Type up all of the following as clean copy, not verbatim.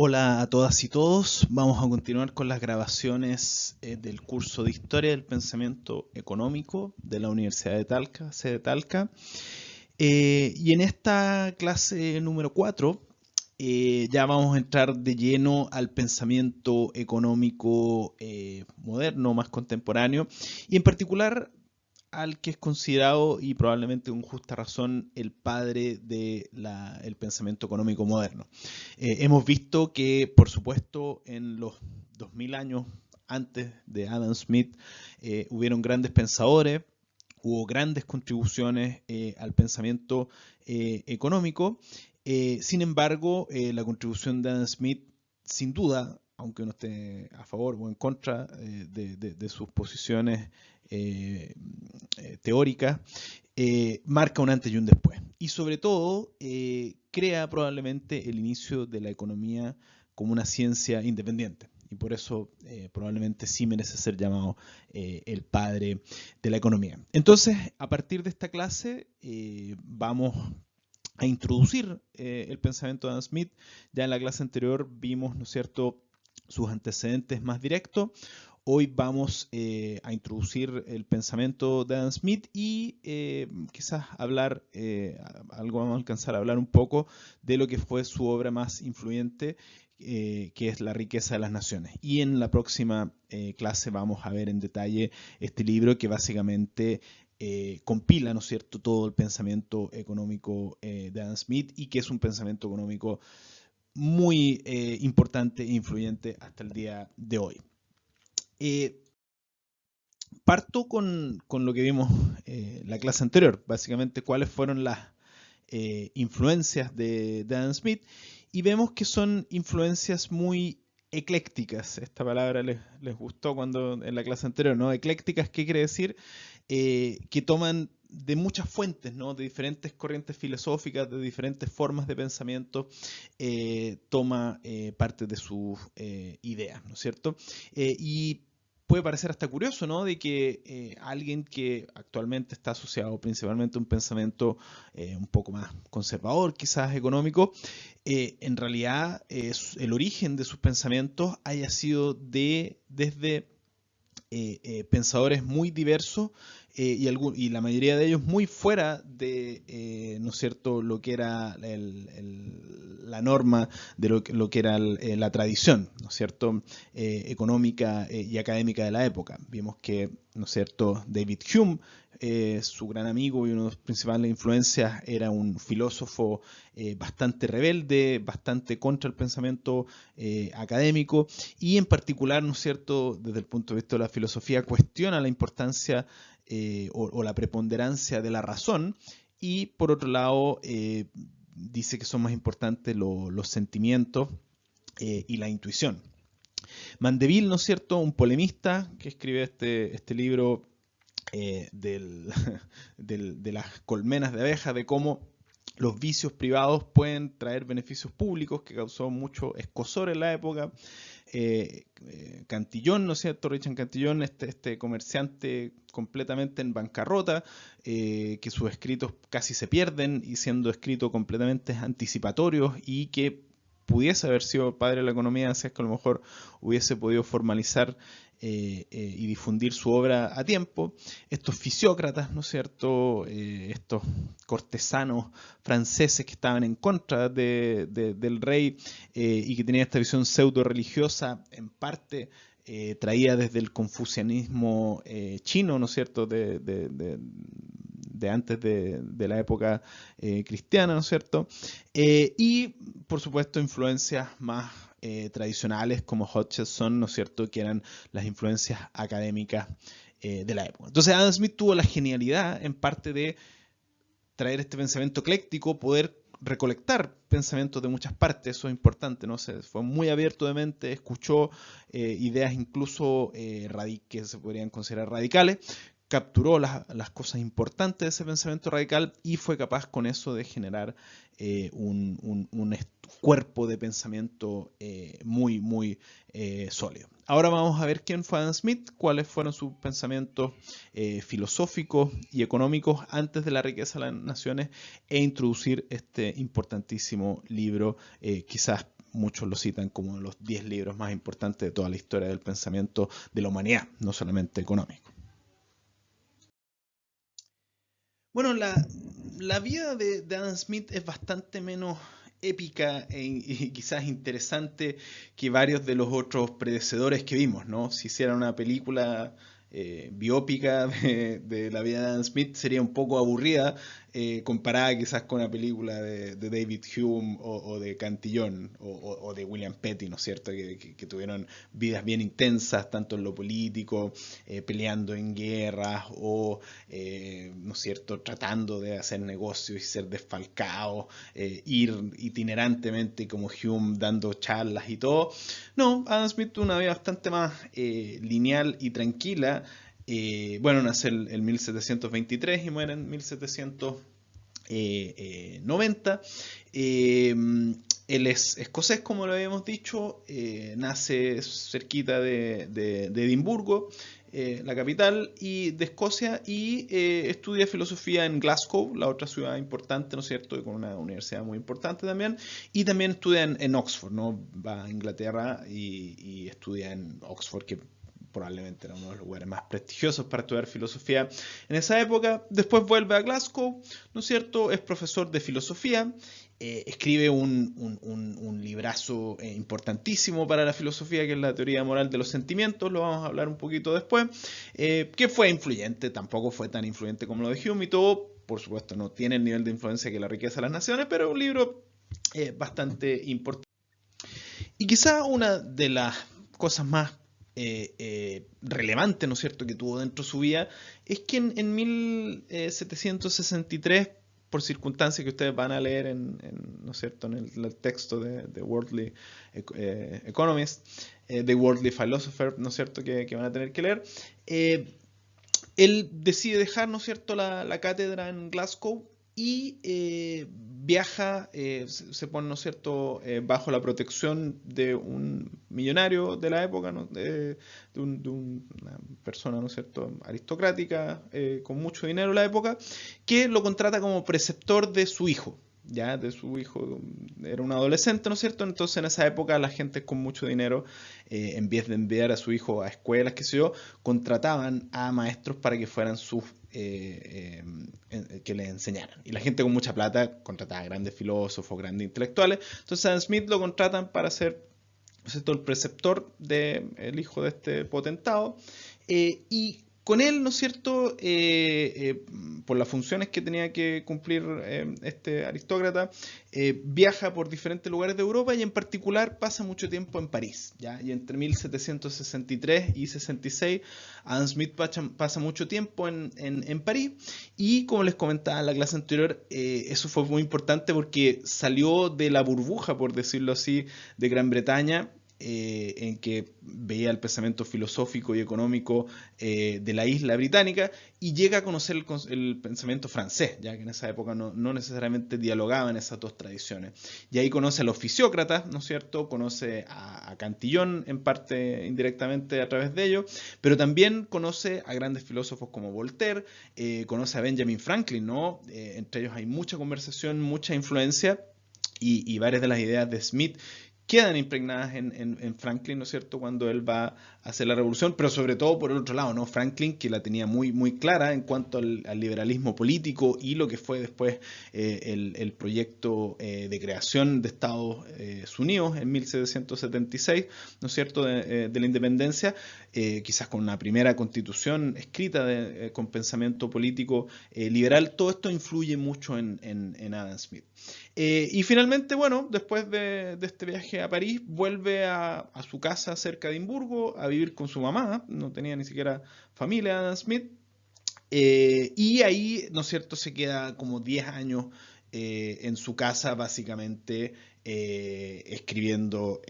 Hola a todas y todos. Vamos a continuar con las grabaciones del curso de Historia del Pensamiento Económico de la Universidad de Talca, sede Talca. Y en esta clase número 4 ya vamos a entrar de lleno al pensamiento económico moderno, más contemporáneo, y en particular al que es considerado, y probablemente con justa razón, el padre del pensamiento económico moderno. Hemos visto que, por supuesto, en los 2000 años antes de Adam Smith, hubieron grandes pensadores, hubo grandes contribuciones al pensamiento económico. Sin embargo, la contribución de Adam Smith, sin duda, aunque uno esté a favor o en contra de sus posiciones teóricas, marca un antes y un después. Y sobre todo, crea probablemente el inicio de la economía como una ciencia independiente. Y por eso probablemente sí merece ser llamado el padre de la economía. Entonces, a partir de esta clase, vamos a introducir el pensamiento de Adam Smith. Ya en la clase anterior vimos, ¿no es cierto?, sus antecedentes más directos. Hoy vamos a introducir el pensamiento de Adam Smith y quizás hablar, vamos a alcanzar a hablar un poco de lo que fue su obra más influyente, que es La riqueza de las naciones. Y en la próxima clase vamos a ver en detalle este libro que básicamente compila, ¿no es cierto?, todo el pensamiento económico de Adam Smith, y que es un pensamiento económico muy importante e influyente hasta el día de hoy. Parto con lo que vimos la clase anterior, básicamente cuáles fueron las influencias de Adam Smith, y vemos que son influencias muy eclécticas. Esta palabra les gustó cuando en la clase anterior, ¿no? Eclécticas, ¿qué quiere decir? Que toman de muchas fuentes, ¿no?, de diferentes corrientes filosóficas, de diferentes formas de pensamiento, toma parte de sus ideas, ¿no es cierto? Y puede parecer hasta curioso, ¿no?, de que alguien que actualmente está asociado principalmente a un pensamiento un poco más conservador, quizás económico, en realidad el origen de sus pensamientos haya sido desde pensadores muy diversos, y la mayoría de ellos muy fuera de, ¿no es cierto?, lo que era la norma de lo que era la tradición, ¿no es cierto?, económica y académica de la época. Vimos que, ¿no es cierto?, David Hume, su gran amigo y una de sus principales influencias, era un filósofo bastante rebelde, bastante contra el pensamiento académico, y en particular, ¿no es cierto?, desde el punto de vista de la filosofía, cuestiona la importancia o la preponderancia de la razón, y por otro lado dice que son más importantes los sentimientos y la intuición. Mandeville, ¿no es cierto?, un polemista que escribe este libro de las colmenas de abejas, de cómo los vicios privados pueden traer beneficios públicos, que causó mucho escozor en la época. Cantillón, ¿no es cierto?, Richard Cantillón, este comerciante completamente en bancarrota, que sus escritos casi se pierden, y siendo escritos completamente anticipatorios, y que pudiese haber sido padre de la economía si es que a lo mejor hubiese podido formalizar y difundir su obra a tiempo. Estos fisiócratas, ¿no es cierto?, estos cortesanos franceses que estaban en contra del rey, y que tenían esta visión pseudo religiosa, en parte traída desde el confucianismo chino, ¿no es cierto?, de antes de la época cristiana, ¿no es cierto? Y, por supuesto, influencias más tradicionales como Hutcheson, ¿no es cierto?, que eran las influencias académicas de la época. Entonces Adam Smith tuvo la genialidad, en parte, de traer este pensamiento ecléctico, poder recolectar pensamientos de muchas partes. Eso es importante, ¿no? Fue muy abierto de mente, escuchó ideas incluso que se podrían considerar radicales, capturó las cosas importantes de ese pensamiento radical, y fue capaz con eso de generar un cuerpo de pensamiento muy, muy sólido. Ahora vamos a ver quién fue Adam Smith, cuáles fueron sus pensamientos filosóficos y económicos antes de La riqueza de las naciones, e introducir este importantísimo libro, quizás muchos lo citan como los 10 libros más importantes de toda la historia del pensamiento de la humanidad, no solamente económico. Bueno, la vida de Adam Smith es bastante menos épica y quizás interesante que varios de los otros predecesores que vimos, ¿no? Si hicieran una película biópica de la vida de Adam Smith sería un poco aburrida, comparada quizás con una película de David Hume o de Cantillon o de William Petty, ¿no es cierto? Que tuvieron vidas bien intensas, tanto en lo político, peleando en guerras o, ¿no es cierto?, tratando de hacer negocios y ser desfalcados, ir itinerantemente como Hume dando charlas y todo. No, Adam Smith tuvo una vida bastante más lineal y tranquila. Bueno, nace en 1723 y muere en 1790. Él es escocés, como lo habíamos dicho, nace cerquita de Edimburgo, la capital de Escocia, y estudia filosofía en Glasgow, la otra ciudad importante, ¿no es cierto?, con una universidad muy importante también, y también estudia en Oxford, ¿no? Va a Inglaterra y estudia en Oxford, que probablemente era uno de los lugares más prestigiosos para estudiar filosofía en esa época. Después vuelve a Glasgow, ¿no es cierto?, es profesor de filosofía, escribe un librazo importantísimo para la filosofía, que es la teoría moral de los sentimientos, lo vamos a hablar un poquito después, que fue influyente, tampoco fue tan influyente como lo de Hume y todo, por supuesto no tiene el nivel de influencia que La riqueza de las naciones, pero es un libro bastante importante. Y quizá una de las cosas más relevante, ¿no es cierto?, que tuvo dentro de su vida, es que en 1763, por circunstancias que ustedes van a leer ¿no es cierto?, en el texto de Worldly Economist, de Worldly Philosopher, ¿no es cierto?, que van a tener que leer, él decide dejar, ¿no es cierto?, la cátedra en Glasgow y viaja, se pone, ¿no es cierto?, bajo la protección de un millonario de la época, ¿no?, de una persona, ¿no es cierto?, aristocrática, con mucho dinero en la época, que lo contrata como preceptor de su hijo. Ya, de su hijo, era un adolescente, ¿no es cierto? Entonces en esa época la gente con mucho dinero, en vez de enviar a su hijo a escuelas, qué sé yo, contrataban a maestros para que fueran sus que les enseñaran. Y la gente con mucha plata contrataba a grandes filósofos, grandes intelectuales. Entonces a Smith lo contratan para ser, ¿no es cierto?, el preceptor del hijo de este potentado. Y con él, ¿no es cierto?, por las funciones que tenía que cumplir este aristócrata, viaja por diferentes lugares de Europa y en particular pasa mucho tiempo en París, ¿ya? Y entre 1763 y 66 Adam Smith pasa mucho tiempo en París, y como les comentaba en la clase anterior, eso fue muy importante porque salió de la burbuja, por decirlo así, de Gran Bretaña, en que veía el pensamiento filosófico y económico de la isla británica, y llega a conocer el pensamiento francés, ya que en esa época no necesariamente dialogaban esas dos tradiciones. Y ahí conoce a los fisiócratas, ¿no es cierto? Conoce a Cantillon, en parte indirectamente a través de ellos, pero también conoce a grandes filósofos como Voltaire, conoce a Benjamin Franklin, ¿no? Entre ellos hay mucha conversación, mucha influencia, y varias de las ideas de Smith quedan impregnadas en Franklin, ¿no es cierto?, cuando él va a hacer la revolución, pero sobre todo por el otro lado, ¿no? Franklin, que la tenía muy, muy clara en cuanto al liberalismo político y lo que fue después el proyecto de creación de Estados Unidos en 1776, ¿no es cierto?, de la independencia, quizás con una primera constitución escrita con pensamiento político liberal. Todo esto influye mucho en Adam Smith. Y finalmente, bueno, después de este viaje a París, vuelve a su casa cerca de Edimburgo a vivir con su mamá, no tenía ni siquiera familia Adam Smith, y ahí, ¿no es cierto?, se queda como 10 años en su casa, básicamente escribiendo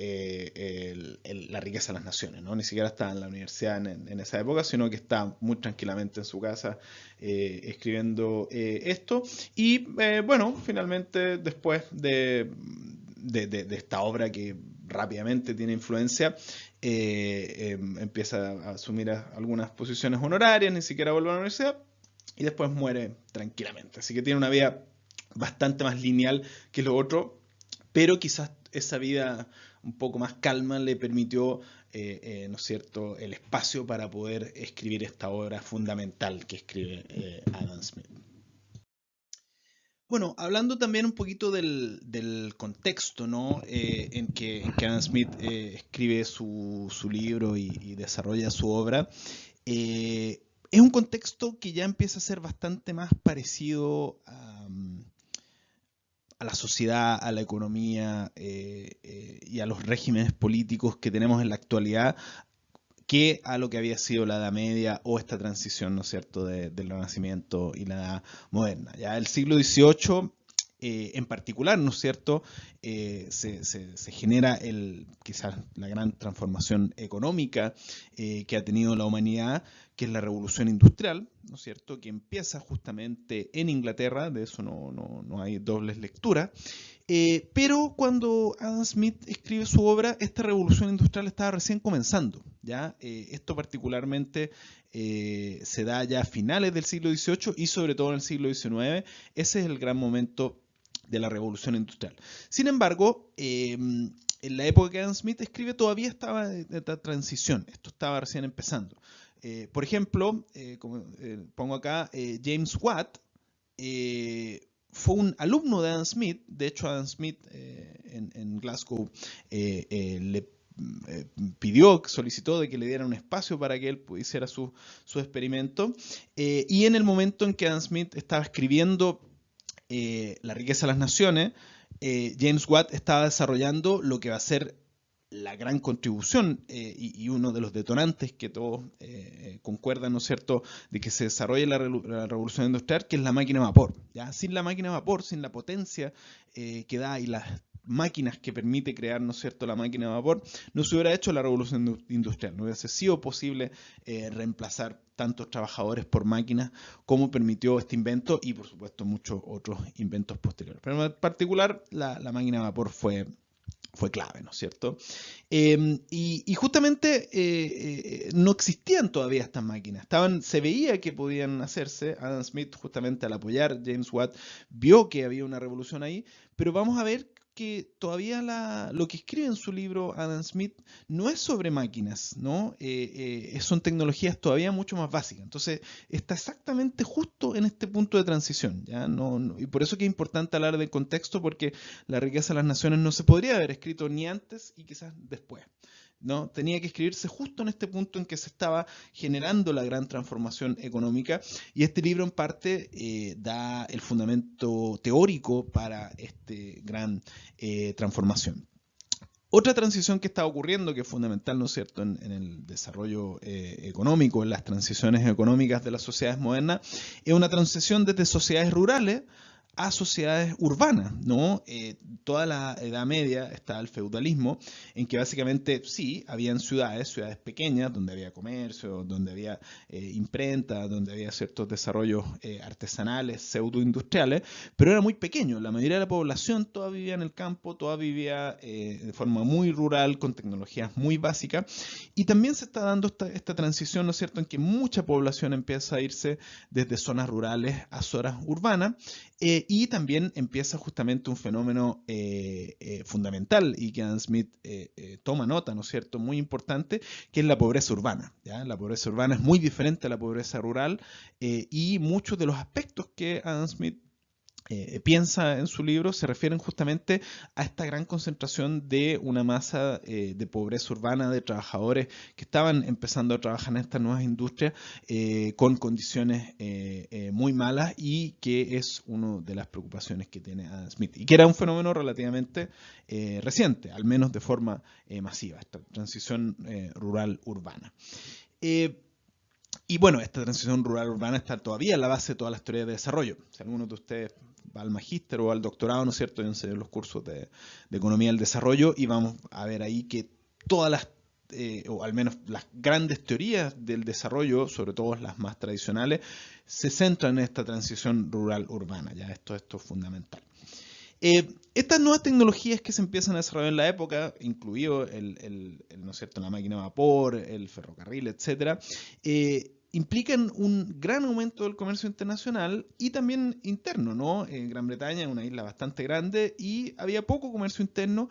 La riqueza de las naciones, ¿no? Ni siquiera estaba en la universidad en esa época, sino que está muy tranquilamente en su casa escribiendo esto. Y bueno, finalmente, después de esta obra que rápidamente tiene influencia, empieza a asumir algunas posiciones honorarias, ni siquiera vuelve a la universidad, y después muere tranquilamente. Así que tiene una vida bastante más lineal que lo otro, pero quizás esa vida un poco más calma le permitió, ¿no es cierto?, el espacio para poder escribir esta obra fundamental que escribe Adam Smith. Bueno, hablando también un poquito del contexto, ¿no? En que Adam Smith escribe su libro y desarrolla su obra, es un contexto que ya empieza a ser bastante más parecido a la sociedad, a la economía y a los regímenes políticos que tenemos en la actualidad, que a lo que había sido la Edad Media o esta transición, ¿no es cierto?, del Renacimiento y la Edad Moderna. Ya el siglo XVIII, en particular, ¿no es cierto?, se genera quizás la gran transformación económica que ha tenido la humanidad, que es la Revolución Industrial, ¿no es cierto?, que empieza justamente en Inglaterra, de eso no hay dobles lecturas. Pero cuando Adam Smith escribe su obra, esta revolución industrial estaba recién comenzando, ¿ya? Esto particularmente se da ya a finales del siglo XVIII y sobre todo en el siglo XIX. Ese es el gran momento de la revolución industrial. Sin embargo, en la época que Adam Smith escribe todavía estaba en esta transición, esto estaba recién empezando. Por ejemplo, como pongo acá, James Watt, fue un alumno de Adam Smith. De hecho, Adam Smith en Glasgow le solicitó de que le dieran un espacio para que él hiciera su experimento. Y en el momento en que Adam Smith estaba escribiendo La riqueza de las naciones, James Watt estaba desarrollando lo que va a ser la gran contribución y uno de los detonantes que todos concuerdan, ¿no es cierto?, de que se desarrolle la revolución industrial, que es la máquina de vapor. ¿Ya? Sin la máquina de vapor, sin la potencia que da y las máquinas que permite crear, ¿no es cierto?, la máquina de vapor, no se hubiera hecho la revolución industrial, no hubiese sido posible reemplazar tantos trabajadores por máquinas como permitió este invento y por supuesto muchos otros inventos posteriores. Pero en particular la máquina de vapor fue clave, ¿no es cierto? Y justamente no existían todavía estas máquinas. Se veía que podían hacerse. Adam Smith, justamente al apoyar James Watt, vio que había una revolución ahí, pero vamos a ver que todavía lo que escribe en su libro Adam Smith no es sobre máquinas, ¿no? Son tecnologías todavía mucho más básicas. Entonces, está exactamente justo en este punto de transición, ¿ya? Y por eso que es importante hablar del contexto, porque La riqueza de las naciones no se podría haber escrito ni antes y quizás después, ¿no? Tenía que escribirse justo en este punto en que se estaba generando la gran transformación económica, y este libro en parte da el fundamento teórico para esta gran transformación. Otra transición que está ocurriendo, que es fundamental, ¿no es cierto?, en el desarrollo económico, en las transiciones económicas de las sociedades modernas, es una transición desde sociedades rurales a sociedades urbanas, ¿no? Toda la Edad Media está el feudalismo, en que básicamente sí, habían ciudades pequeñas, donde había comercio, donde había imprenta, donde había ciertos desarrollos artesanales, pseudoindustriales, pero era muy pequeño. La mayoría de la población toda vivía en el campo, toda vivía de forma muy rural, con tecnologías muy básicas, y también se está dando esta transición, ¿no es cierto?, en que mucha población empieza a irse desde zonas rurales a zonas urbanas, y también empieza justamente un fenómeno fundamental y que Adam Smith toma nota, ¿no es cierto?, muy importante, que es la pobreza urbana, ¿ya? La pobreza urbana es muy diferente a la pobreza rural, y muchos de los aspectos que Adam Smith piensa en su libro se refieren justamente a esta gran concentración de una masa de pobreza urbana, de trabajadores que estaban empezando a trabajar en estas nuevas industrias con condiciones muy malas, y que es una de las preocupaciones que tiene Adam Smith, y que era un fenómeno relativamente reciente, al menos de forma masiva, esta transición rural-urbana. Y bueno, esta transición rural-urbana está todavía en la base de todas las teorías de desarrollo. Si alguno de ustedes va al magíster o al doctorado, ¿no es cierto?, yo enseño los cursos de economía del desarrollo, y vamos a ver ahí que todas las, o al menos las grandes teorías del desarrollo, sobre todo las más tradicionales, se centran en esta transición rural-urbana. Ya esto es fundamental. Estas nuevas tecnologías que se empiezan a desarrollar en la época, incluido ¿no es cierto?, la máquina de vapor, el ferrocarril, etc., implican un gran aumento del comercio internacional y también interno, ¿no? Gran Bretaña es una isla bastante grande y había poco comercio interno.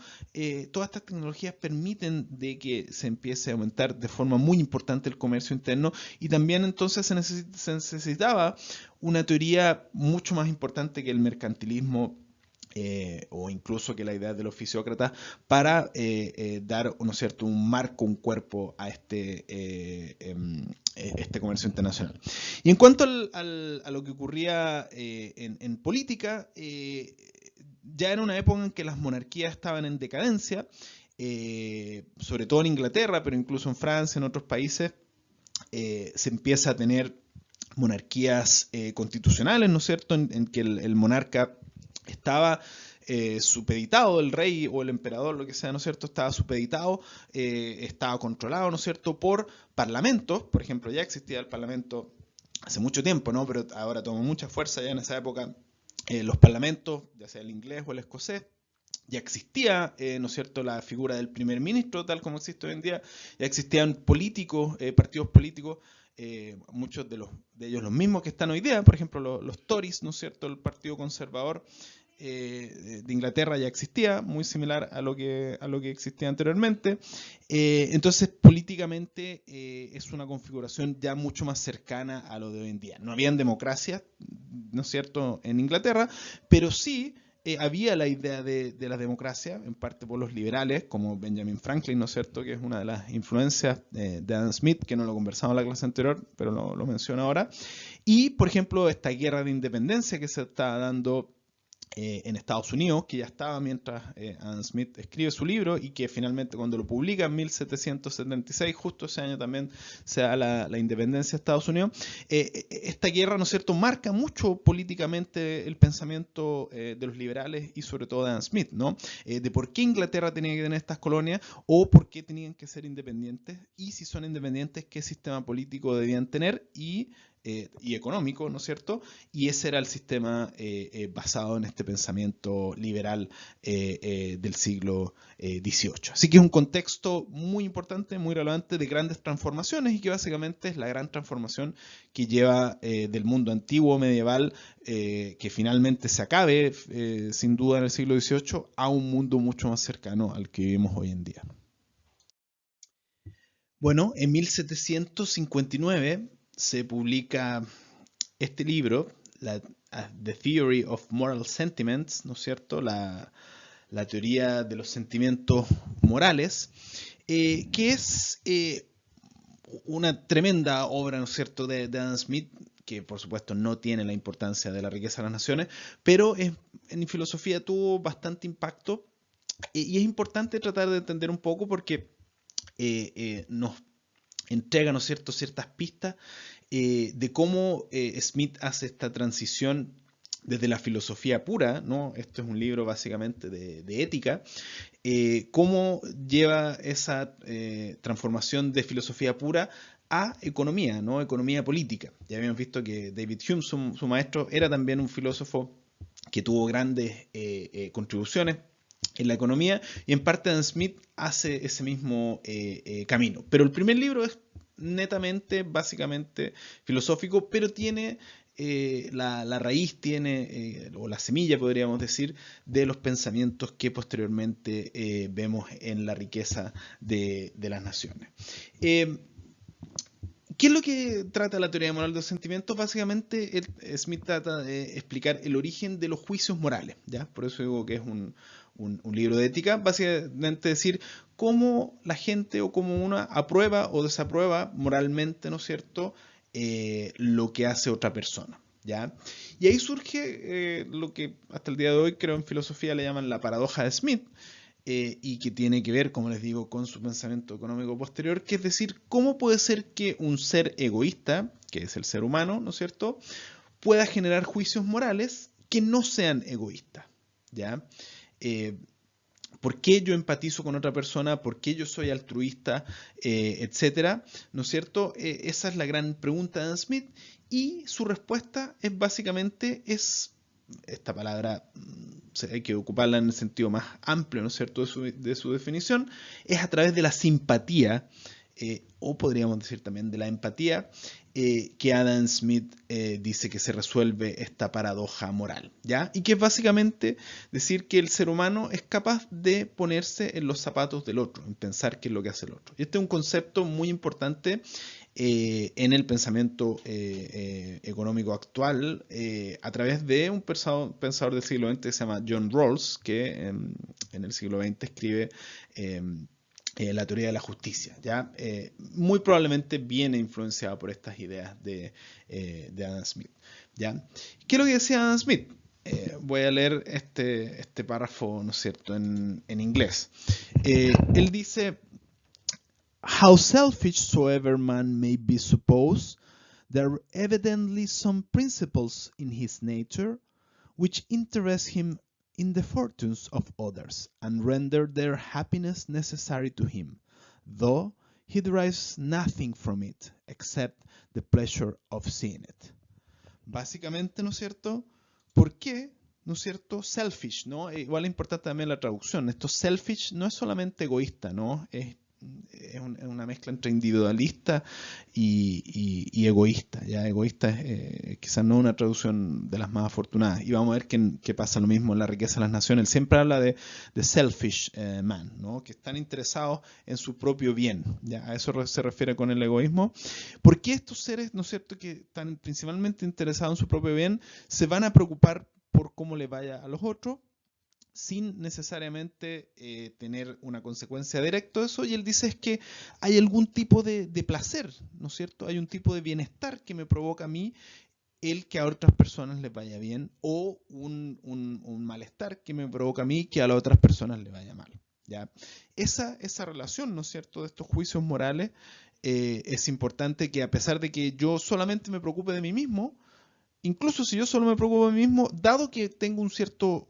Todas estas tecnologías permiten de que se empiece a aumentar de forma muy importante el comercio interno y también entonces se necesitaba una teoría mucho más importante que el mercantilismo o incluso que la idea del oficiócrata para dar, ¿no es cierto?, un marco, un cuerpo a este comercio internacional. Y en cuanto a lo que ocurría en política, ya era una época en que las monarquías estaban en decadencia, sobre todo en Inglaterra, pero incluso en Francia, en otros países, se empieza a tener monarquías constitucionales, ¿no es cierto?, en que el monarca estaba supeditado, el rey o el emperador, lo que sea, ¿no es cierto?, estaba supeditado, estaba controlado, ¿no es cierto?, por parlamentos. Por ejemplo, ya existía el parlamento hace mucho tiempo, ¿no?, pero ahora toma mucha fuerza. Ya en esa época los parlamentos, ya sea el inglés o el escocés, ya existía, ¿no es cierto?, la figura del primer ministro, tal como existe hoy en día. Ya existían políticos, partidos políticos, muchos de ellos los mismos que están hoy día. Por ejemplo, los Tories, ¿no es cierto?, el partido conservador de Inglaterra ya existía, muy similar a lo que existía anteriormente. Entonces, políticamente es una configuración ya mucho más cercana a lo de hoy en día. No habían democracias, ¿no es cierto?, en Inglaterra, pero sí había la idea de la democracia, en parte por los liberales, como Benjamin Franklin, ¿no es cierto?, que es una de las influencias de Adam Smith, que no lo conversamos en la clase anterior, pero lo menciono ahora. Y, por ejemplo, esta guerra de independencia que se está dando en Estados Unidos, que ya estaba mientras Adam Smith escribe su libro y que finalmente cuando lo publica en 1776, justo ese año también se da la independencia de Estados Unidos. Esta guerra, ¿no es cierto?, marca mucho políticamente el pensamiento de los liberales y sobre todo de Adam Smith, ¿no? De por qué Inglaterra tenía que tener estas colonias o por qué tenían que ser independientes, y si son independientes, qué sistema político debían tener y económico, ¿no es cierto? Y ese era el sistema basado en este pensamiento liberal del siglo XVIII. Así que es un contexto muy importante, muy relevante, de grandes transformaciones, y que básicamente es la gran transformación que lleva del mundo antiguo, medieval, que finalmente se acabe, sin duda, en el siglo XVIII, a un mundo mucho más cercano al que vivimos hoy en día. Bueno, en 1759 se publica este libro, The Theory of Moral Sentiments, ¿no es cierto?, la teoría de los sentimientos morales, que es una tremenda obra, ¿no es cierto?, de Adam Smith, que por supuesto no tiene la importancia de La riqueza de las naciones, pero en filosofía tuvo bastante impacto, y es importante tratar de entender un poco porque nos entrega, ¿no es cierto?, ciertas pistas de cómo Smith hace esta transición desde la filosofía pura, ¿no? Esto es un libro básicamente de ética, cómo lleva esa transformación de filosofía pura a economía, ¿no? Economía política. Ya habíamos visto que David Hume, su maestro, era también un filósofo que tuvo grandes contribuciones en la economía, y en parte Adam Smith hace ese mismo camino. Pero el primer libro es netamente, básicamente filosófico, pero tiene la raíz, tiene, o la semilla, podríamos decir, de los pensamientos que posteriormente vemos en La riqueza de las naciones. ¿Qué es lo que trata la teoría moral de los sentimientos? Básicamente, Smith trata de explicar el origen de los juicios morales, ¿ya? Por eso digo que es un libro de ética. Básicamente decir cómo la gente o cómo una aprueba o desaprueba moralmente, ¿no es cierto?, lo que hace otra persona, ¿ya? Y ahí surge lo que hasta el día de hoy creo en filosofía le llaman la paradoja de Smith, y que tiene que ver, como les digo, con su pensamiento económico posterior, que es decir, cómo puede ser que un ser egoísta, que es el ser humano, ¿no es cierto?, pueda generar juicios morales que no sean egoístas, ¿ya? ¿Por qué yo empatizo con otra persona? ¿Por qué yo soy altruista? Etcétera, ¿no es cierto? Esa es la gran pregunta de Adam Smith, y su respuesta es básicamente, esta palabra hay que ocuparla en el sentido más amplio, ¿no es cierto?, de su definición, es a través de la simpatía o podríamos decir también de la empatía, que Adam Smith dice que se resuelve esta paradoja moral, ¿ya? Y que es básicamente decir que el ser humano es capaz de ponerse en los zapatos del otro, en pensar qué es lo que hace el otro. Y este es un concepto muy importante en el pensamiento económico actual a través de un pensador del siglo XX que se llama John Rawls, que en el siglo XX escribe la teoría de la justicia, ¿ya? Muy probablemente viene influenciado por estas ideas de Adam Smith, ¿ya? ¿Qué es lo que decía Adam Smith? Voy a leer este párrafo, ¿no es cierto?, en inglés. Él dice: How selfish soever man may be supposed, there are evidently some principles in his nature which interest him in the fortunes of others, and render their happiness necessary to him, though he derives nothing from it, except the pleasure of seeing it. Básicamente, ¿no es cierto? ¿Por qué? ¿No es cierto? Selfish, ¿no? Igual es importante también la traducción. Esto selfish no es solamente egoísta, ¿no? Es una mezcla entre individualista y egoísta. ¿Ya? Egoísta es quizás no una traducción de las más afortunadas. Y vamos a ver que pasa lo mismo en La riqueza de las naciones. Él siempre habla de selfish man, ¿no? Que están interesados en su propio bien. ¿Ya? A eso se refiere con el egoísmo. ¿Por qué estos seres, ¿no es cierto?, que están principalmente interesados en su propio bien, se van a preocupar por cómo le vaya a los otros, sin necesariamente tener una consecuencia directa de eso? Y él dice es que hay algún tipo de placer, ¿no es cierto? Hay un tipo de bienestar que me provoca a mí el que a otras personas les vaya bien, o un malestar que me provoca a mí que a las otras personas les vaya mal, ¿ya? Esa relación, ¿no es cierto?, de estos juicios morales, es importante que, a pesar de que yo solamente me preocupe de mí mismo, incluso si yo solo me preocupo de mí mismo, dado que tengo un cierto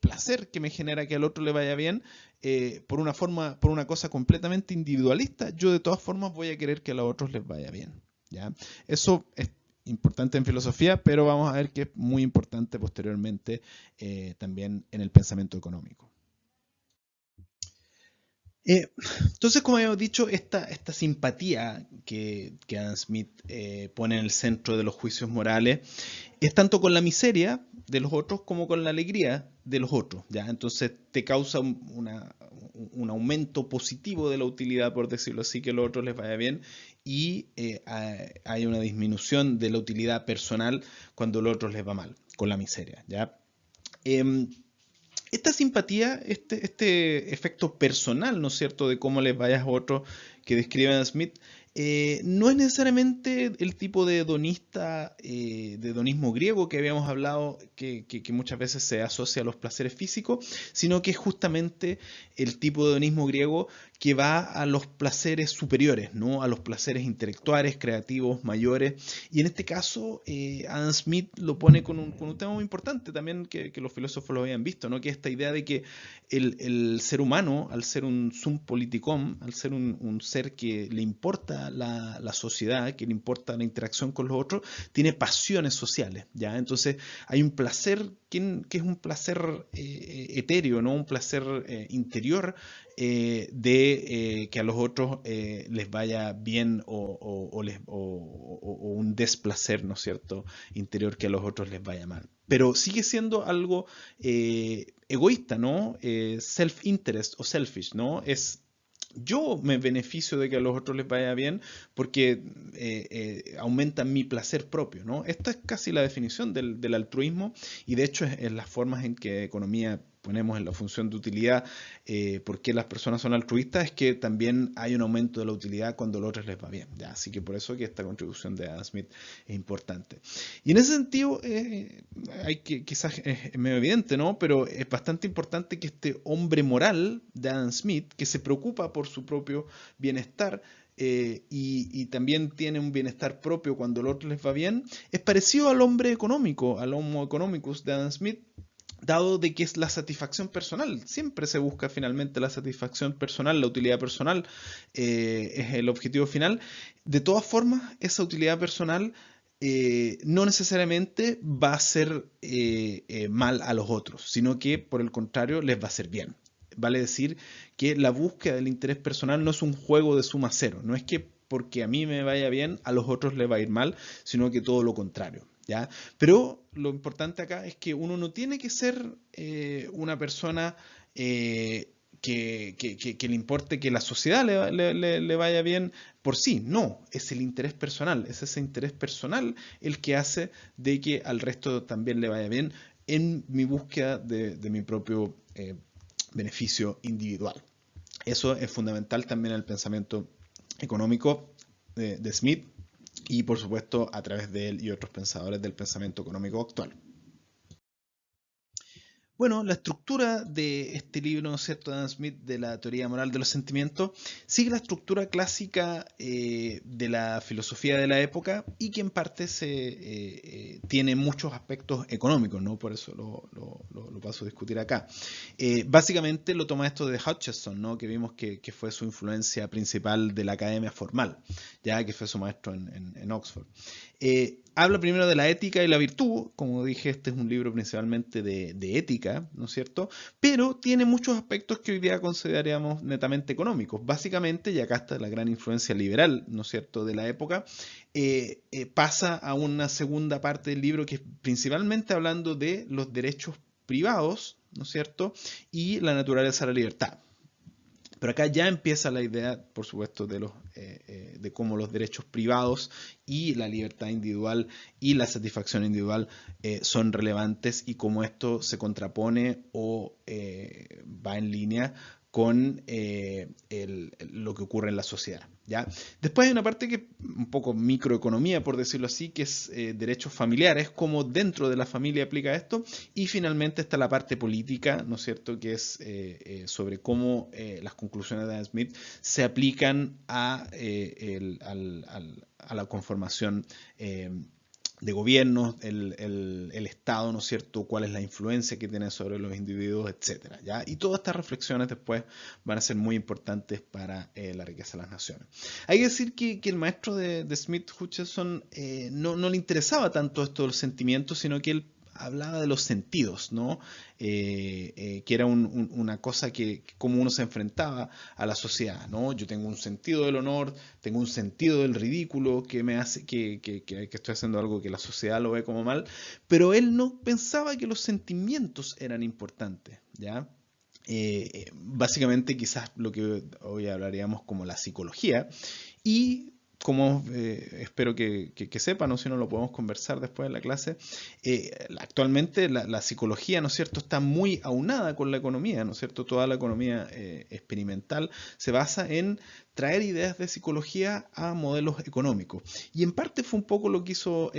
placer que me genera que al otro le vaya bien, por una cosa completamente individualista, yo de todas formas voy a querer que a los otros les vaya bien, ¿ya? Eso es importante en filosofía, pero vamos a ver que es muy importante posteriormente también en el pensamiento económico. Entonces, como hemos dicho, esta simpatía que Adam Smith pone en el centro de los juicios morales es tanto con la miseria de los otros como con la alegría de los otros, ¿ya? Entonces te causa un aumento positivo de la utilidad, por decirlo así, que a los otros les vaya bien, y hay una disminución de la utilidad personal cuando a los otros les va mal, con la miseria, ¿ya? Esta simpatía, este efecto personal, ¿no es cierto?, de cómo les vaya a otros que describe Adam Smith, no es necesariamente el tipo de hedonista, de hedonismo griego que habíamos hablado, que muchas veces se asocia a los placeres físicos, sino que es justamente el tipo de hedonismo griego que va a los placeres superiores, ¿no?, a los placeres intelectuales, creativos, mayores. Y en este caso, Adam Smith lo pone con un tema muy importante también que los filósofos lo habían visto, ¿no?, que esta idea de que el ser humano, al ser un sum politicum, al ser un ser que le importa la sociedad, que le importa la interacción con los otros, tiene pasiones sociales, ¿ya? Entonces hay un placer que es un placer etéreo, ¿no?, un placer interior, de que a los otros les vaya bien o un desplacer, ¿no es cierto?, interior, que a los otros les vaya mal. Pero sigue siendo algo egoísta, ¿no? Self-interest o selfish, ¿no? Es yo me beneficio de que a los otros les vaya bien porque aumenta mi placer propio, ¿no? Esta es casi la definición del altruismo, y de hecho es las formas en que economía ponemos en la función de utilidad, por qué las personas son altruistas, es que también hay un aumento de la utilidad cuando a los otros les va bien, ¿ya? Así que por eso que esta contribución de Adam Smith es importante. Y en ese sentido, quizás es medio evidente, ¿no?, pero es bastante importante que este hombre moral de Adam Smith, que se preocupa por su propio bienestar, y también tiene un bienestar propio cuando a los otros les va bien, es parecido al hombre económico, al homo economicus de Adam Smith, dado de que es la satisfacción personal. Siempre se busca finalmente la satisfacción personal, la utilidad personal es el objetivo final. De todas formas, esa utilidad personal no necesariamente va a ser mal a los otros, sino que por el contrario les va a hacer bien. vale decir que la búsqueda del interés personal no es un juego de suma cero, no es que porque a mí me vaya bien, a los otros les va a ir mal, sino que todo lo contrario. ¿Ya? Pero lo importante acá es que uno no tiene que ser una persona que le importe que la sociedad le vaya bien por sí. No, es el interés personal, es ese interés personal el que hace de que al resto también le vaya bien en mi búsqueda de mi propio beneficio individual. Eso es fundamental también en el pensamiento económico de Smith y por supuesto a través de él y otros pensadores del pensamiento económico actual. Bueno, la estructura de este libro, ¿no es cierto?, de Adam Smith, de la teoría moral de los sentimientos, sigue la estructura clásica de la filosofía de la época y que en parte tiene muchos aspectos económicos, ¿no? Por eso lo paso a discutir acá. Básicamente lo toma esto de Hutcheson, ¿no? Que vimos que fue su influencia principal de la academia formal, ya que fue su maestro en Oxford. Habla primero de la ética y la virtud, como dije, este es un libro principalmente de ética, ¿no es cierto? Pero tiene muchos aspectos que hoy día consideraríamos netamente económicos. Básicamente, y acá está la gran influencia liberal, ¿no es cierto?, de la época, pasa a una segunda parte del libro que es principalmente hablando de los derechos privados, ¿no es cierto?, y la naturaleza de la libertad. Pero acá ya empieza la idea, por supuesto, de cómo los derechos privados y la libertad individual y la satisfacción individual son relevantes y cómo esto se contrapone o va en línea con lo que ocurre en la sociedad. ¿Ya? Después hay una parte que un poco microeconomía, por decirlo así, que es derechos familiares, cómo dentro de la familia aplica esto, y finalmente está la parte política, ¿no es cierto?, que es sobre cómo las conclusiones de Adam Smith se aplican a la conformación de gobiernos, el Estado, ¿no es cierto?, cuál es la influencia que tiene sobre los individuos, etcétera, ¿ya? Y todas estas reflexiones después van a ser muy importantes para la riqueza de las naciones. Hay que decir que el maestro de Smith, Hutcheson, no le interesaba tanto esto de los sentimientos, sino que él hablaba de los sentidos, ¿no? Que era una cosa que como uno se enfrentaba a la sociedad, ¿no? Yo tengo un sentido del honor, tengo un sentido del ridículo que me hace que estoy haciendo algo que la sociedad lo ve como mal, pero él no pensaba que los sentimientos eran importantes, ¿ya? Básicamente quizás lo que hoy hablaríamos como la psicología y como espero que sepan, o si no lo podemos conversar después de la clase, actualmente la psicología, ¿no es cierto?, está muy aunada con la economía, ¿no es cierto? Toda la economía experimental se basa en traer ideas de psicología a modelos económicos. Y en parte fue un poco lo que hizo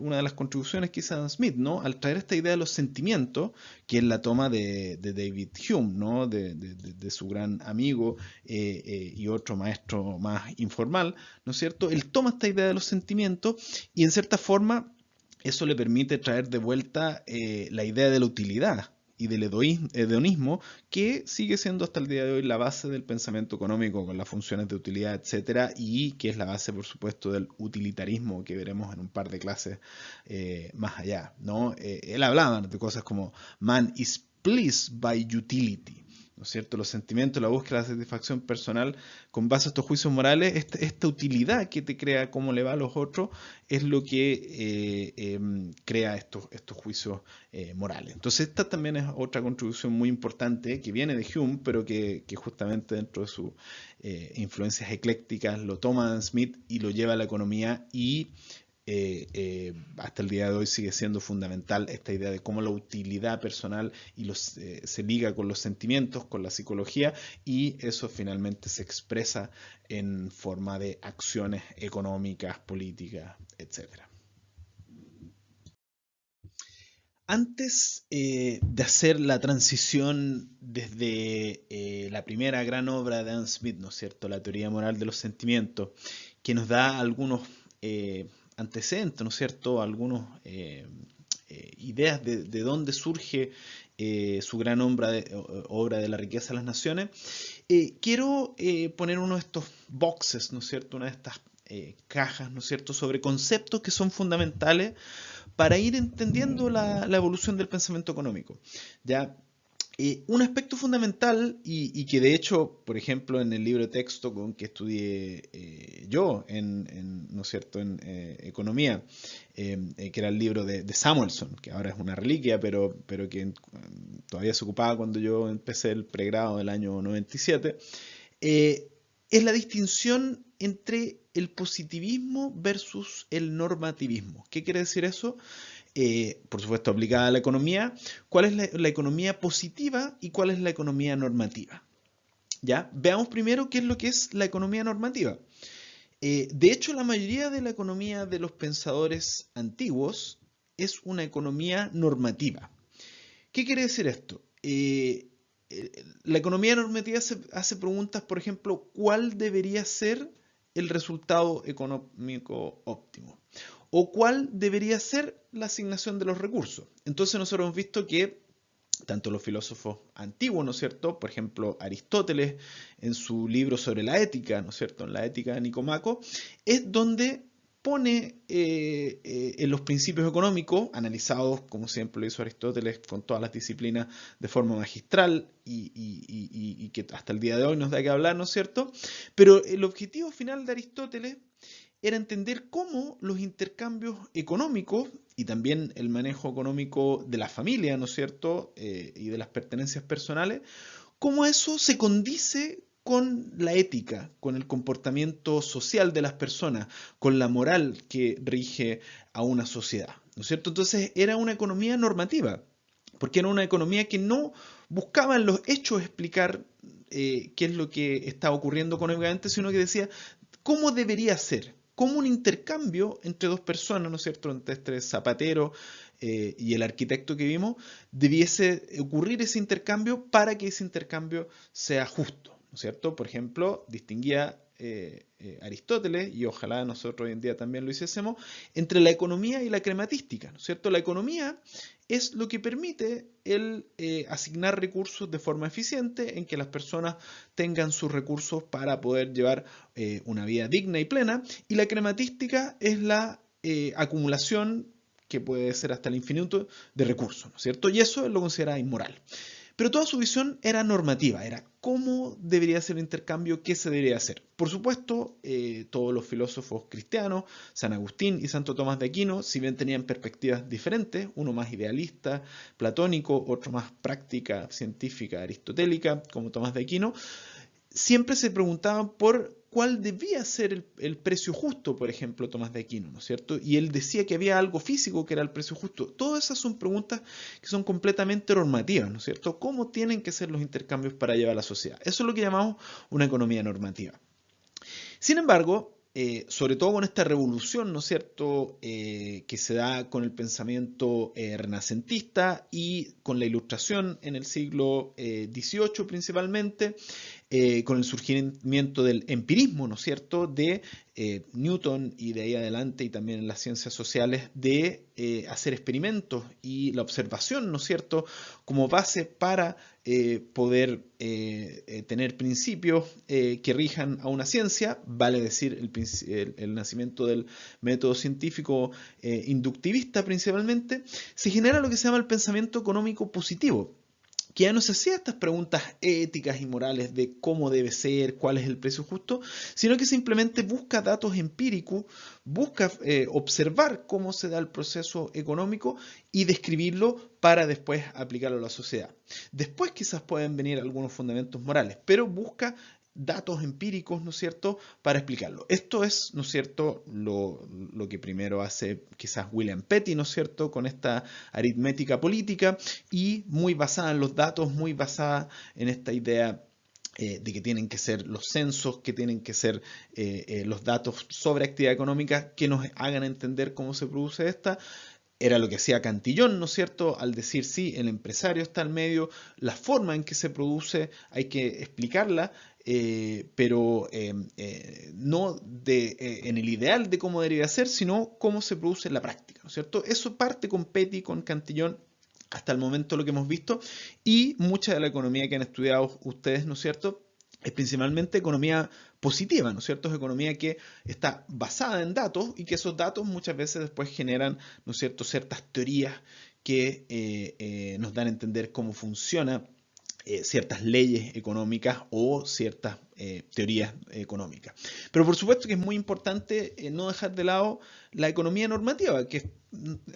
una de las contribuciones que hizo Adam Smith, ¿no? Al traer esta idea de los sentimientos, que es la toma de David Hume, ¿no? De su gran amigo y otro maestro más informal, ¿no es cierto? Él toma esta idea de los sentimientos y en cierta forma eso le permite traer de vuelta la idea de la utilidad y del hedonismo, que sigue siendo hasta el día de hoy la base del pensamiento económico con las funciones de utilidad, etcétera, y que es la base, por supuesto, del utilitarismo que veremos en un par de clases más allá, ¿no? Él hablaba de cosas como man is pleased by utility, ¿no es cierto? Los sentimientos, la búsqueda de la satisfacción personal con base a estos juicios morales, esta utilidad que te crea cómo le va a los otros, es lo que crea estos juicios morales. Entonces esta también es otra contribución muy importante que viene de Hume, pero que justamente dentro de sus influencias eclécticas lo toma Adam Smith y lo lleva a la economía y hasta el día de hoy sigue siendo fundamental esta idea de cómo la utilidad personal y se liga con los sentimientos, con la psicología, y eso finalmente se expresa en forma de acciones económicas, políticas, etc. Antes de hacer la transición desde la primera gran obra de Adam Smith, ¿no es cierto?, la teoría moral de los sentimientos, que nos da algunos antecedentes, ¿no es cierto?, algunas ideas de dónde surge su gran obra de la riqueza de las naciones, quiero poner uno de estos boxes, ¿no es cierto?, una de estas cajas, ¿no es cierto?, sobre conceptos que son fundamentales para ir entendiendo la evolución del pensamiento económico. ¿Ya? Un aspecto fundamental y que de hecho, por ejemplo, en el libro de texto con que estudié yo ¿no es cierto?, en economía, que era el libro de Samuelson, que ahora es una reliquia, pero que todavía se ocupaba cuando yo empecé el pregrado del año 97, eh, es la distinción entre el positivismo versus el normativismo. ¿Qué quiere decir eso? Por supuesto aplicada a la economía, cuál es la economía positiva y cuál es la economía normativa. ¿Ya? Veamos primero qué es lo que es la economía normativa. De hecho, la mayoría de la economía de los pensadores antiguos es una economía normativa. ¿Qué quiere decir esto? La economía normativa hace preguntas, por ejemplo, ¿cuál debería ser el resultado económico óptimo? ¿O cuál debería ser la asignación de los recursos? Entonces nosotros hemos visto que tanto los filósofos antiguos, ¿no es cierto? Por ejemplo, Aristóteles en su libro sobre la ética, ¿no es cierto? En la ética de Nicomaco, es donde pone en los principios económicos, analizados, como siempre lo hizo Aristóteles, con todas las disciplinas de forma magistral y que hasta el día de hoy nos da que hablar, ¿no es cierto? Pero el objetivo final de Aristóteles era entender cómo los intercambios económicos y también el manejo económico de la familia, ¿no es cierto?, y de las pertenencias personales, cómo eso se condice con la ética, con el comportamiento social de las personas, con la moral que rige a una sociedad, ¿no es cierto? Entonces era una economía normativa, porque era una economía que no buscaba en los hechos explicar qué es lo que estaba ocurriendo económicamente, sino que decía cómo debería ser, cómo un intercambio entre dos personas, ¿no es cierto?, entre este zapatero y el arquitecto que vimos, debiese ocurrir ese intercambio para que ese intercambio sea justo, ¿no es cierto? Por ejemplo, distinguía Aristóteles, y ojalá nosotros hoy en día también lo hiciésemos, entre la economía y la crematística, ¿no es cierto? La economía es lo que permite el asignar recursos de forma eficiente, en que las personas tengan sus recursos para poder llevar una vida digna y plena, y la crematística es la acumulación que puede ser hasta el infinito de recursos, ¿no es cierto? Y eso lo considera inmoral. Pero toda su visión era normativa, era cómo debería ser el intercambio, qué se debería hacer. Por supuesto, todos los filósofos cristianos, San Agustín y Santo Tomás de Aquino, si bien tenían perspectivas diferentes, uno más idealista, platónico, otro más práctica, científica, aristotélica, como Tomás de Aquino, siempre se preguntaban por cuál debía ser el precio justo, por ejemplo, Tomás de Aquino, ¿no es cierto? Y él decía que había algo físico que era el precio justo. Todas esas son preguntas que son completamente normativas, ¿no es cierto? ¿Cómo tienen que ser los intercambios para llevar a la sociedad? Eso es lo que llamamos una economía normativa. Sin embargo, sobre todo con esta revolución, ¿no es cierto?, que se da con el pensamiento renacentista y con la ilustración en el siglo XVIII principalmente, con el surgimiento del empirismo, ¿no es cierto?, de Newton y de ahí adelante y también en las ciencias sociales de hacer experimentos y la observación, ¿no es cierto?, como base para poder tener principios que rijan a una ciencia, vale decir el nacimiento del método científico inductivista principalmente, se genera lo que se llama el pensamiento económico positivo, que ya no se hacía estas preguntas éticas y morales de cómo debe ser, cuál es el precio justo, sino que simplemente busca datos empíricos, busca observar cómo se da el proceso económico y describirlo para después aplicarlo a la sociedad. Después quizás pueden venir algunos fundamentos morales, pero busca datos empíricos, ¿no es cierto?, para explicarlo. Esto es, ¿no es cierto?, lo que primero hace quizás William Petty, ¿no es cierto?, con esta aritmética política y muy basada en los datos, muy basada en esta idea de que tienen que ser los censos, que tienen que ser los datos sobre actividad económica que nos hagan entender cómo se produce esta. Era lo que hacía Cantillón, ¿no es cierto?, al decir sí, el empresario está al medio, la forma en que se produce hay que explicarla, pero no en el ideal de cómo debería ser, sino cómo se produce en la práctica, ¿no es cierto? Eso parte con Petty, con Cantillón, hasta el momento lo que hemos visto, y mucha de la economía que han estudiado ustedes, ¿no es cierto?, es principalmente economía positiva, ¿no es cierto? Es economía que está basada en datos y que esos datos muchas veces después generan, ¿no es cierto?, ciertas teorías que nos dan a entender cómo funciona ciertas leyes económicas o ciertas teorías económicas. Pero por supuesto que es muy importante no dejar de lado la economía normativa, que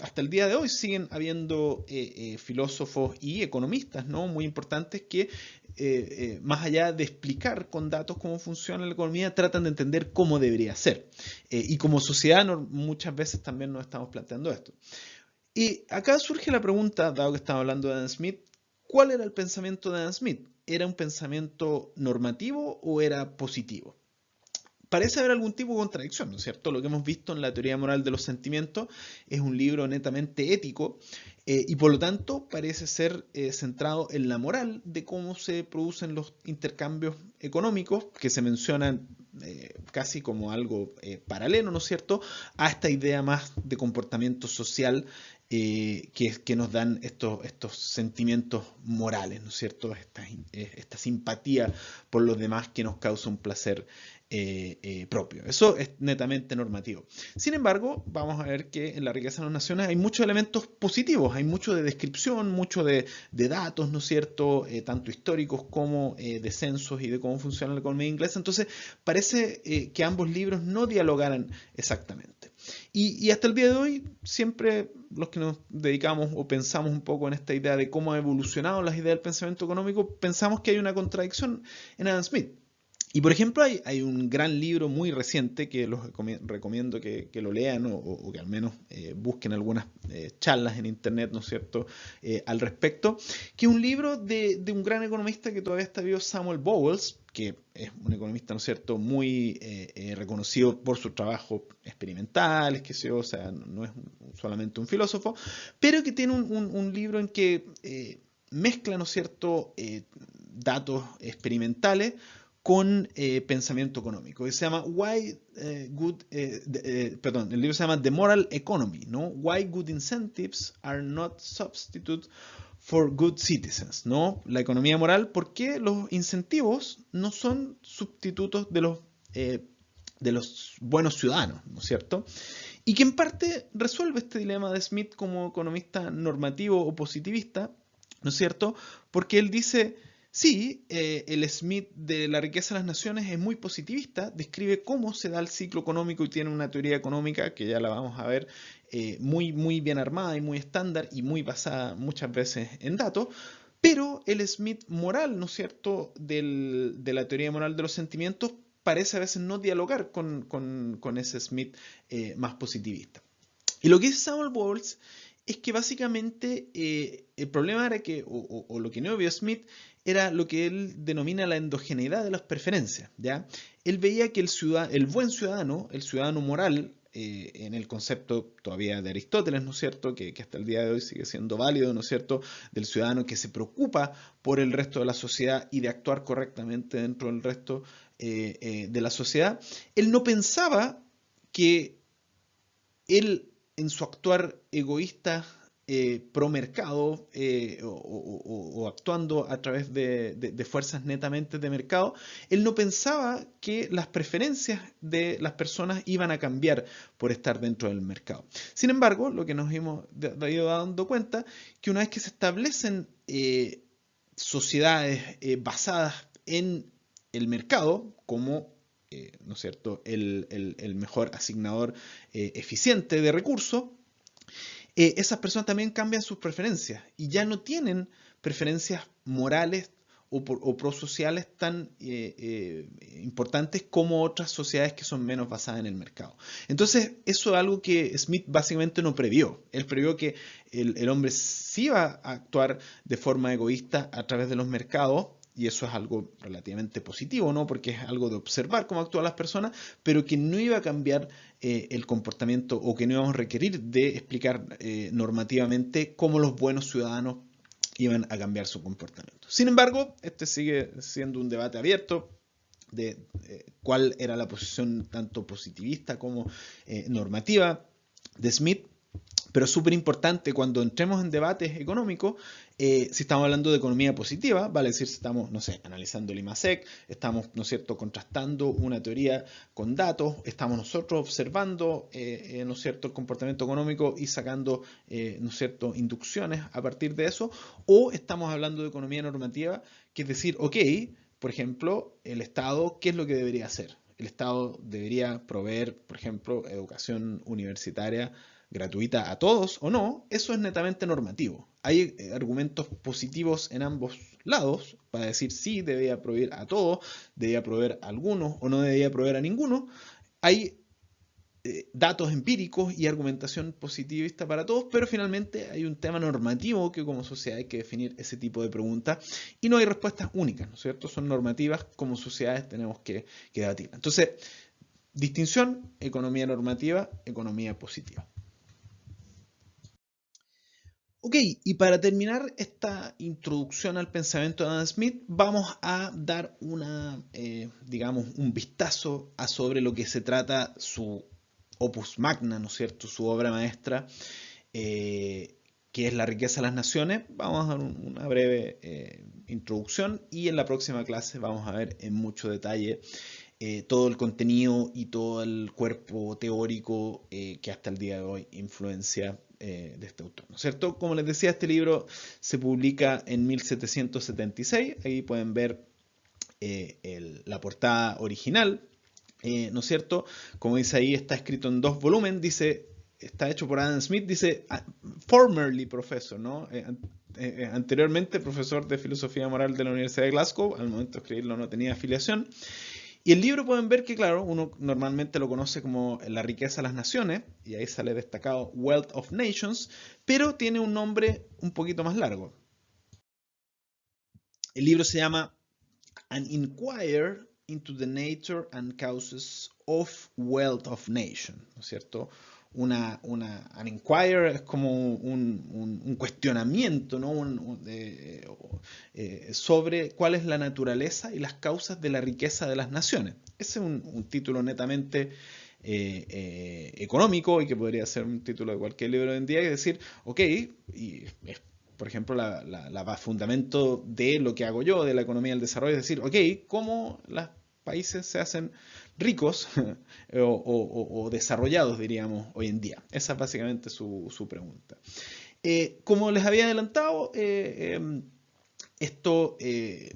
hasta el día de hoy siguen habiendo filósofos y economistas, ¿no?, muy importantes que más allá de explicar con datos cómo funciona la economía, tratan de entender cómo debería ser. Y como sociedad muchas veces también nos estamos planteando esto. Y acá surge la pregunta, dado que estamos hablando de Adam Smith, ¿cuál era el pensamiento de Adam Smith? ¿Era un pensamiento normativo o era positivo? Parece haber algún tipo de contradicción, ¿no es cierto? Lo que hemos visto en la teoría moral de los sentimientos es un libro netamente ético y por lo tanto parece ser centrado en la moral de cómo se producen los intercambios económicos que se mencionan casi como algo paralelo, ¿no es cierto?, a esta idea más de comportamiento social que nos dan estos sentimientos morales, ¿no es cierto?, esta simpatía por los demás que nos causa un placer propio. Eso es netamente normativo. Sin embargo, vamos a ver que en la riqueza de las naciones hay muchos elementos positivos, hay mucho de descripción, mucho de datos, ¿no es cierto?, tanto históricos como de censos y de cómo funciona la economía inglesa. Entonces, parece que ambos libros no dialogaran exactamente. Y hasta el día de hoy, siempre los que nos dedicamos o pensamos un poco en esta idea de cómo ha evolucionado las ideas del pensamiento económico, pensamos que hay una contradicción en Adam Smith. Y por ejemplo hay un gran libro muy reciente que los recomiendo que lo lean o que al menos busquen algunas charlas en internet, ¿no es cierto?, al respecto, que es un libro de un gran economista que todavía está vivo, Samuel Bowles, que es un economista, ¿no es cierto?, muy reconocido por sus trabajos experimentales, que sé yo, o sea, no es solamente un filósofo, pero que tiene un libro en que mezcla, ¿no es cierto?, datos experimentales con pensamiento económico. Se llama el libro se llama The Moral Economy, ¿no? Why Good Incentives Are Not Substitute for Good Citizens, ¿no? La economía moral, ¿por qué los incentivos no son sustitutos de los buenos ciudadanos, ¿no es cierto? Y que en parte resuelve este dilema de Smith como economista normativo o positivista, ¿no es cierto? Porque él dice, sí, el Smith de la riqueza de las naciones es muy positivista, describe cómo se da el ciclo económico y tiene una teoría económica que ya la vamos a ver muy, muy bien armada y muy estándar y muy basada muchas veces en datos, pero el Smith moral, ¿no es cierto?, de la teoría moral de los sentimientos parece a veces no dialogar con ese Smith más positivista. Y lo que dice Samuel Bowles es que básicamente el problema era que, o lo que no vio Smith, era lo que él denomina la endogeneidad de las preferencias, ¿ya? Él veía que el buen ciudadano, el ciudadano moral, en el concepto todavía de Aristóteles, ¿no es cierto?, que hasta el día de hoy sigue siendo válido, ¿no es cierto?, del ciudadano que se preocupa por el resto de la sociedad y de actuar correctamente dentro del resto de la sociedad, él no pensaba que él en su actuar egoísta pro mercado o actuando a través de fuerzas netamente de mercado, él no pensaba que las preferencias de las personas iban a cambiar por estar dentro del mercado. Sin embargo, lo que nos hemos ido dando cuenta, que una vez que se establecen sociedades basadas en el mercado como ¿no es cierto?, el mejor asignador eficiente de recursos, esas personas también cambian sus preferencias y ya no tienen preferencias morales o prosociales tan importantes como otras sociedades que son menos basadas en el mercado. Entonces, eso es algo que Smith básicamente no previó. Él previó que el hombre sí iba a actuar de forma egoísta a través de los mercados, y eso es algo relativamente positivo, ¿no?, porque es algo de observar cómo actúan las personas, pero que no iba a cambiar el comportamiento o que no íbamos a requerir de explicar normativamente cómo los buenos ciudadanos iban a cambiar su comportamiento. Sin embargo, este sigue siendo un debate abierto de cuál era la posición tanto positivista como normativa de Smith. Pero es súper importante cuando entremos en debates económicos, si estamos hablando de economía positiva, vale decir, si estamos, no sé, analizando el IMASEC, estamos, ¿no es cierto?, contrastando una teoría con datos, estamos nosotros observando, ¿no es cierto?, el comportamiento económico y sacando, ¿no es cierto?, inducciones a partir de eso, o estamos hablando de economía normativa, que es decir, ok, por ejemplo, el Estado, ¿qué es lo que debería hacer? El Estado debería proveer, por ejemplo, educación universitaria gratuita a todos o no, eso es netamente normativo. Hay argumentos positivos en ambos lados para decir sí, debía proveer a todos, debía proveer a algunos o no debía proveer a ninguno. Hay datos empíricos y argumentación positivista para todos, pero finalmente hay un tema normativo que como sociedad hay que definir ese tipo de preguntas y no hay respuestas únicas, ¿no es cierto? Son normativas, como sociedades tenemos que debatir. Entonces, distinción, economía normativa, economía positiva. Ok, y para terminar esta introducción al pensamiento de Adam Smith, vamos a dar digamos, un vistazo a sobre lo que se trata su opus magna, ¿no es cierto?, su obra maestra, que es La riqueza de las naciones. Vamos a dar una breve introducción y en la próxima clase vamos a ver en mucho detalle todo el contenido y todo el cuerpo teórico que hasta el día de hoy influencia de este autor, ¿no es cierto? Como les decía, este libro se publica en 1776, ahí pueden ver la portada original, ¿no es cierto? Como dice ahí, está escrito en 2 volúmenes, dice, está hecho por Adam Smith, dice, formerly professor, ¿no? Anteriormente profesor de filosofía moral de la Universidad de Glasgow, al momento de escribirlo no tenía afiliación. Y el libro pueden ver que, claro, uno normalmente lo conoce como La riqueza de las naciones, y ahí sale destacado Wealth of Nations, pero tiene un nombre un poquito más largo. El libro se llama An Inquiry into the Nature and Causes of Wealth of Nations, ¿no es cierto? An inquiry es como un cuestionamiento, ¿no? Sobre cuál es la naturaleza y las causas de la riqueza de las naciones. Ese es un título netamente económico y que podría ser un título de cualquier libro hoy en día, es decir, ok, y por ejemplo, la fundamento de lo que hago yo, de la economía del desarrollo, es decir, ok, ¿cómo los países se hacen ricos o desarrollados, diríamos, hoy en día? Esa es básicamente su pregunta. Como les había adelantado,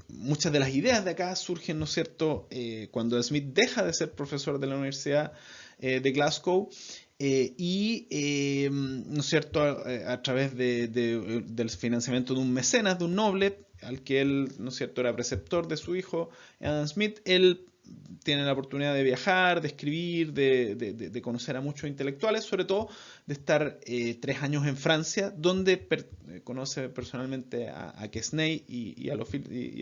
muchas de las ideas de acá surgen, ¿no es cierto?, cuando Smith deja de ser profesor de la Universidad de Glasgow ¿no es cierto?, a través del financiamiento de un mecenas, de un noble, al que él, ¿no es cierto?, era preceptor de su hijo, Adam Smith, él tiene la oportunidad de viajar, de escribir, de conocer a muchos intelectuales, sobre todo de estar 3 años en Francia, donde conoce personalmente a Quesnay y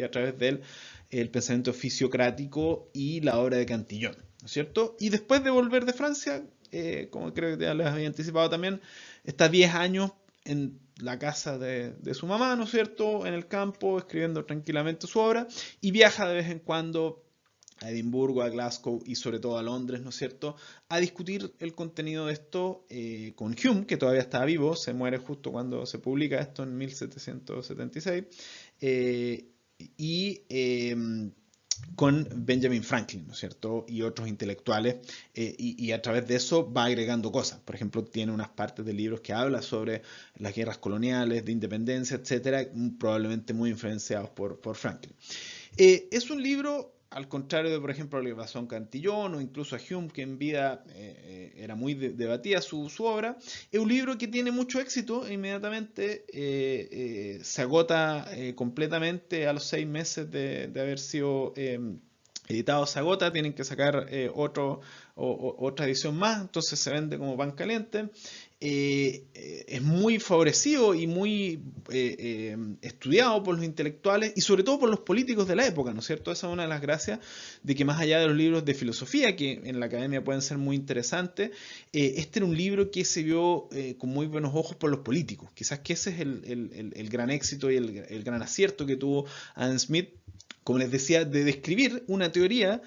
a través de él el pensamiento fisiocrático y la obra de Cantillon, ¿no es cierto? Y después de volver de Francia, como creo que ya les había anticipado también, está 10 años en la casa de su mamá, ¿no es cierto?, en el campo, escribiendo tranquilamente su obra, y viaja de vez en cuando a Edimburgo, a Glasgow y sobre todo a Londres, ¿no es cierto?, a discutir el contenido de esto con Hume, que todavía está vivo, se muere justo cuando se publica esto en 1776, con Benjamin Franklin, ¿no es cierto?, y otros intelectuales, y a través de eso va agregando cosas. Por ejemplo, tiene unas partes de libros que habla sobre las guerras coloniales, de independencia, etcétera, probablemente muy influenciados por Franklin. Es un libro, al contrario de, por ejemplo, lo que pasó en Cantillon o incluso a Hume, que en vida era muy debatida su obra, es un libro que tiene mucho éxito e inmediatamente se agota completamente a los 6 meses de haber sido editado, se agota, tienen que sacar otra edición más, entonces se vende como pan caliente. Es muy favorecido y muy estudiado por los intelectuales y sobre todo por los políticos de la época, ¿no es cierto? Esa es una de las gracias de que más allá de los libros de filosofía, que en la academia pueden ser muy interesantes, este era un libro que se vio con muy buenos ojos por los políticos. Quizás que ese es el gran éxito y el gran acierto que tuvo Adam Smith, como les decía, de describir una teoría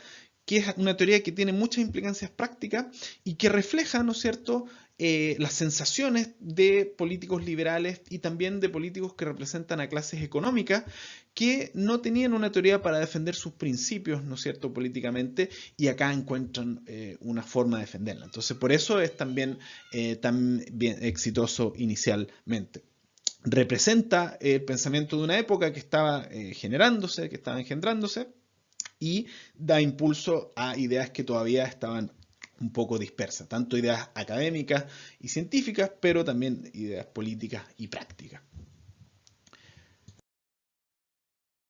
que es una teoría que tiene muchas implicancias prácticas y que refleja, ¿no es cierto?, las sensaciones de políticos liberales y también de políticos que representan a clases económicas que no tenían una teoría para defender sus principios, ¿no es cierto?, políticamente, y acá encuentran una forma de defenderla. Entonces, por eso es también tan bien exitoso inicialmente. Representa el pensamiento de una época que estaba generándose, que estaba engendrándose, y da impulso a ideas que todavía estaban un poco dispersas, tanto ideas académicas y científicas, pero también ideas políticas y prácticas.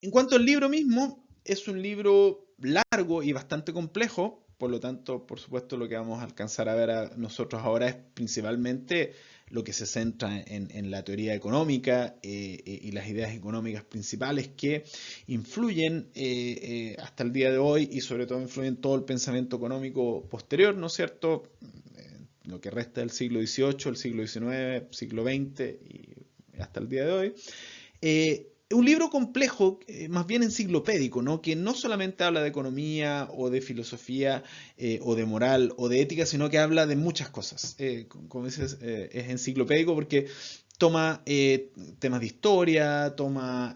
En cuanto al libro mismo, es un libro largo y bastante complejo, por lo tanto, por supuesto, lo que vamos a alcanzar a ver nosotros ahora es principalmente lo que se centra en la teoría económica y las ideas económicas principales que influyen hasta el día de hoy y sobre todo influyen todo el pensamiento económico posterior, ¿no es cierto? Lo que resta del siglo XVIII, el siglo XIX, siglo XX y hasta el día de hoy. Un libro complejo, más bien enciclopédico, ¿no? Que no solamente habla de economía o de filosofía o de moral o de ética, sino que habla de muchas cosas. Como dices, es enciclopédico porque toma temas de historia, toma,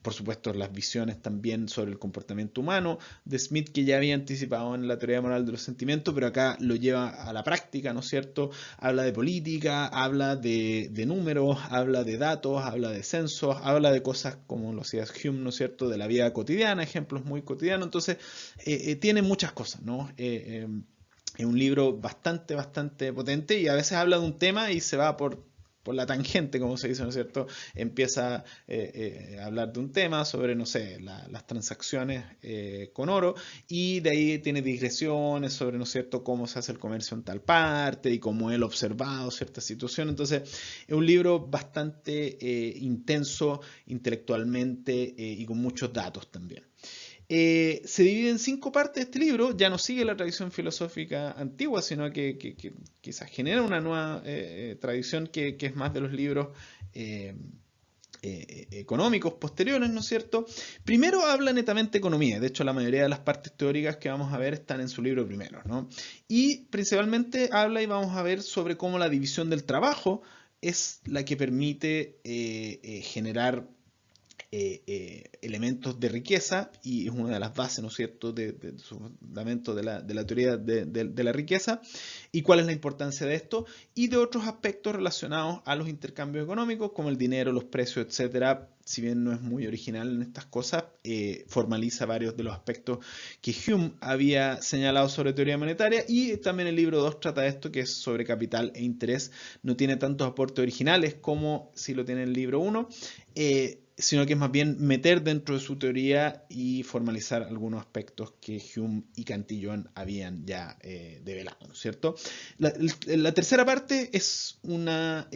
por supuesto, las visiones también sobre el comportamiento humano de Smith, que ya había anticipado en la teoría moral de los sentimientos, pero acá lo lleva a la práctica, ¿no es cierto? Habla de política, habla de números, habla de datos, habla de censos, habla de cosas como lo hacía Hume, ¿no es cierto?, de la vida cotidiana, ejemplos muy cotidianos. Entonces, tiene muchas cosas, ¿no? Es un libro bastante potente y a veces habla de un tema y se va por la tangente, como se dice, ¿no es cierto? Empieza a hablar de un tema sobre, no sé, las transacciones con oro y de ahí tiene digresiones sobre, ¿no es cierto?, cómo se hace el comercio en tal parte y cómo él ha observado ciertas situaciones. Entonces, es un libro bastante intenso intelectualmente y con muchos datos también. Se divide en 5 partes este libro, ya no sigue la tradición filosófica antigua, sino que quizás genera una nueva tradición que es más de los libros eh, económicos posteriores, ¿no es cierto? Primero habla netamente de economía, de hecho la mayoría de las partes teóricas que vamos a ver están en su libro primero, ¿no? Y principalmente habla y vamos a ver sobre cómo la división del trabajo es la que permite generar elementos de riqueza y es una de las bases, ¿no es cierto?, de su fundamento de la teoría de la riqueza y cuál es la importancia de esto y de otros aspectos relacionados a los intercambios económicos como el dinero, los precios, etcétera. Si bien no es muy original en estas cosas, formaliza varios de los aspectos que Hume había señalado sobre teoría monetaria y también el libro 2 trata de esto, que es sobre capital e interés. No tiene tantos aportes originales como si lo tiene el libro 1, sino que es más bien meter dentro de su teoría y formalizar algunos aspectos que Hume y Cantillon habían ya develado, ¿no es cierto? La tercera parte es una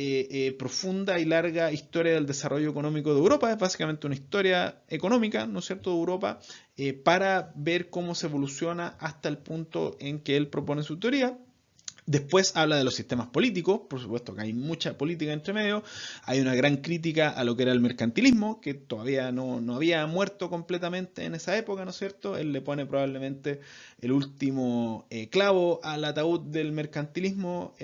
profunda y larga historia del desarrollo económico de Europa, es básicamente una historia económica, ¿no es cierto?, de Europa, para ver cómo se evoluciona hasta el punto en que él propone su teoría. Después habla de los sistemas políticos, por supuesto que hay mucha política entre medio, hay una gran crítica a lo que era el mercantilismo, que todavía no había muerto completamente en esa época, ¿no es cierto? Él le pone probablemente el último clavo al ataúd del mercantilismo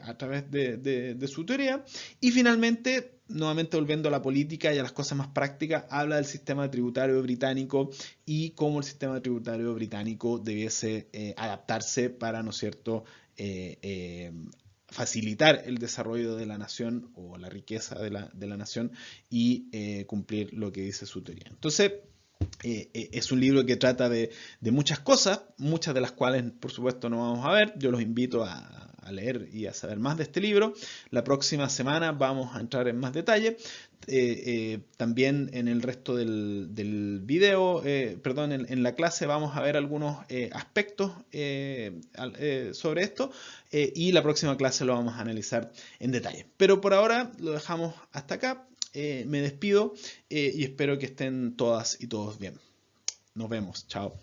a través de su teoría. Y finalmente, nuevamente volviendo a la política y a las cosas más prácticas, habla del sistema tributario británico y cómo el sistema tributario británico debiese adaptarse para, ¿no es cierto?, facilitar el desarrollo de la nación o la riqueza de la nación y cumplir lo que dice su teoría. Entonces, es un libro que trata de muchas cosas, muchas de las cuales por supuesto no vamos a ver. Yo los invito a leer y a saber más de este libro. La próxima semana vamos a entrar en más detalle. También en el resto del video, perdón, en la clase vamos a ver algunos aspectos sobre esto y la próxima clase lo vamos a analizar en detalle. Pero por ahora lo dejamos hasta acá. Me despido y espero que estén todas y todos bien. Nos vemos. Chao.